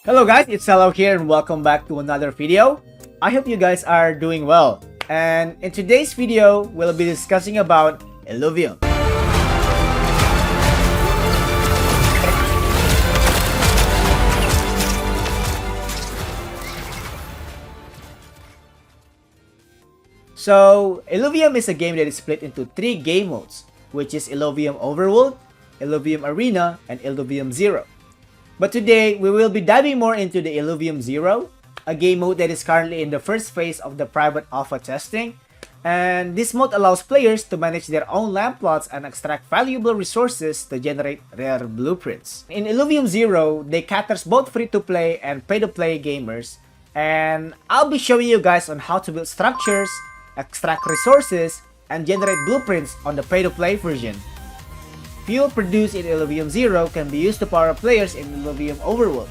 Hello guys, it's Hello here and welcome back to another video. I hope you guys are doing well. And in today's video, we'll be discussing about Illuvium. So, Illuvium is a game that is split into 3 game modes, which is Illuvium Overworld, Illuvium Arena, and Illuvium Zero. But today, we will be diving more into the Illuvium Zero, a game mode that is currently in the first phase of the private alpha testing. And this mode allows players to manage their own land plots and extract valuable resources to generate rare blueprints. In Illuvium Zero, they caters both free-to-play and pay-to-play gamers. And I'll be showing you guys on how to build structures, extract resources, and generate blueprints on the pay-to-play version. Fuel produced in Illuvium Zero can be used to power players in Illuvium Overworld.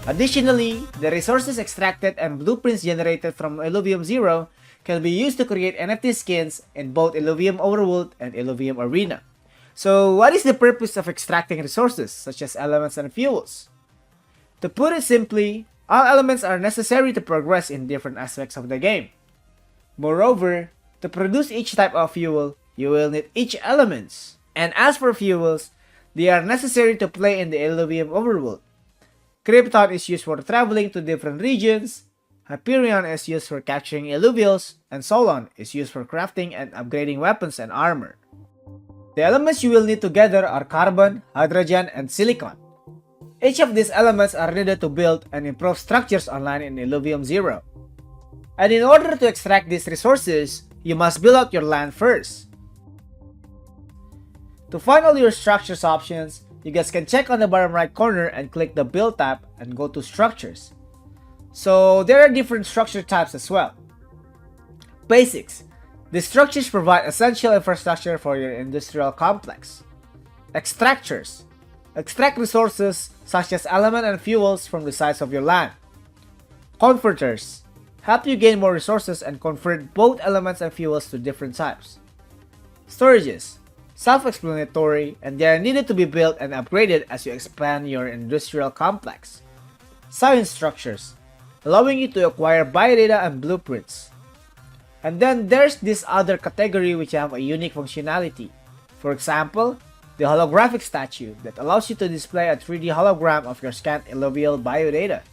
Additionally, the resources extracted and blueprints generated from Illuvium Zero can be used to create NFT skins in both Illuvium Overworld and Illuvium Arena. So, what is the purpose of extracting resources, such as elements and fuels? To put it simply, all elements are necessary to progress in different aspects of the game. Moreover, to produce each type of fuel, you will need each elements. And as for fuels, they are necessary to play in the Illuvium Overworld. Krypton is used for traveling to different regions, Hyperion is used for capturing Illuvials, and Solon is used for crafting and upgrading weapons and armor. The elements you will need together are carbon, hydrogen, and silicon. Each of these elements are needed to build and improve structures online in Illuvium Zero. And in order to extract these resources, you must build out your land first. To find all your structures options, you guys can check on the bottom right corner and click the build tab and go to structures. So there are different structure types as well. Basics. The structures provide essential infrastructure for your industrial complex. Extractors. Extract resources such as element and fuels from the sides of your land. Converters. Help you gain more resources and convert both elements and fuels to different types. Storages. Self-explanatory, and they are needed to be built and upgraded as you expand your industrial complex. Science structures, allowing you to acquire biodata and blueprints. And then there's this other category which have a unique functionality. For example, the holographic statue that allows you to display a 3D hologram of your scanned Illuvial biodata.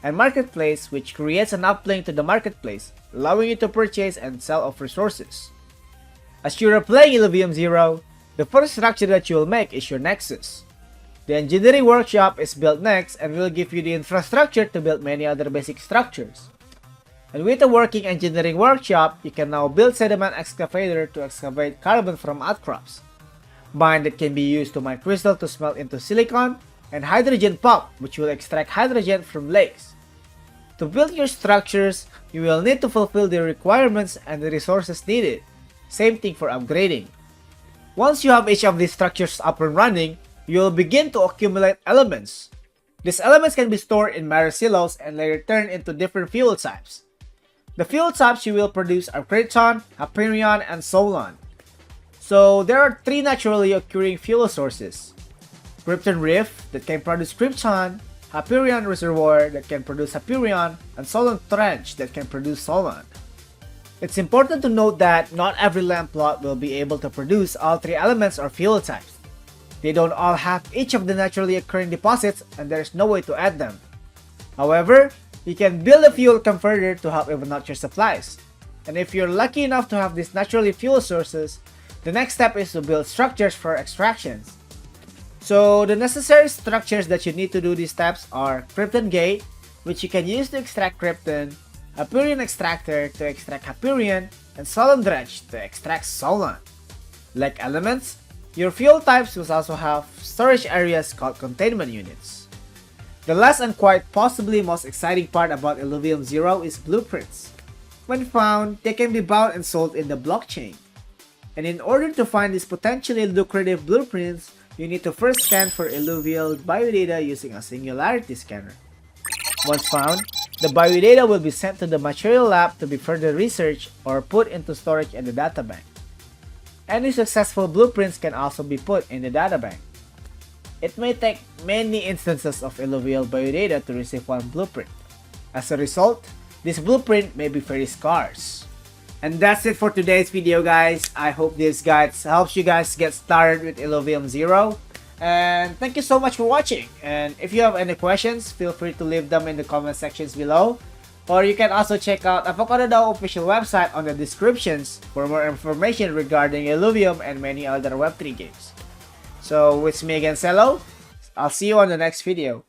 And marketplace, which creates an uplink to the marketplace, allowing you to purchase and sell off resources. As you are playing Illuvium Zero, the first structure that you will make is your Nexus. The engineering workshop is built next and will give you the infrastructure to build many other basic structures. And with a working engineering workshop, you can now build sediment excavator to excavate carbon from outcrops, mine that can be used to mine crystal to smelt into silicon, and hydrogen pump which will extract hydrogen from lakes. To build your structures, you will need to fulfill the requirements and the resources needed. Same thing for upgrading. Once you have each of these structures up and running, you will begin to accumulate elements. These elements can be stored in mirror silos and later turned into different fuel types. The fuel types you will produce are Krypton, Hyperion, and Solon. So there are 3 naturally occurring fuel sources. Krypton Rift that can produce Krypton, Hyperion Reservoir that can produce Hyperion, and Solon Trench that can produce Solon. It's important to note that not every land plot will be able to produce all 3 elements or fuel types. They don't all have each of the naturally occurring deposits and there's no way to add them. However, you can build a fuel converter to help even out your supplies. And if you're lucky enough to have these naturally fuel sources, the next step is to build structures for extractions. So the necessary structures that you need to do these steps are Krypton Gate, which you can use to extract Krypton, Hyperion Extractor to extract Hyperion, and Solon Dredge to extract Solon. Like elements, your fuel types will also have storage areas called containment units. The last and quite possibly most exciting part about Illuvium Zero is blueprints. When found, they can be bound and sold in the blockchain. And in order to find these potentially lucrative blueprints, you need to first scan for Illuvial biodata using a singularity scanner. Once found, the biodata will be sent to the material lab to be further researched or put into storage in the databank. Any successful blueprints can also be put in the databank. it may take many instances of Illuvial biodata to receive one blueprint. As a result, this blueprint may be very scarce. And that's it for today's video, guys. I hope this guide helps you guys get started with Illuvium 0. And thank you so much for watching. And if you have any questions, feel free to leave them in the comment sections below. Or you can also check out Avocado official website on the descriptions for more information regarding Illuvium and many other Web3 games. So, it's me again, Cello. I'll see you on the next video.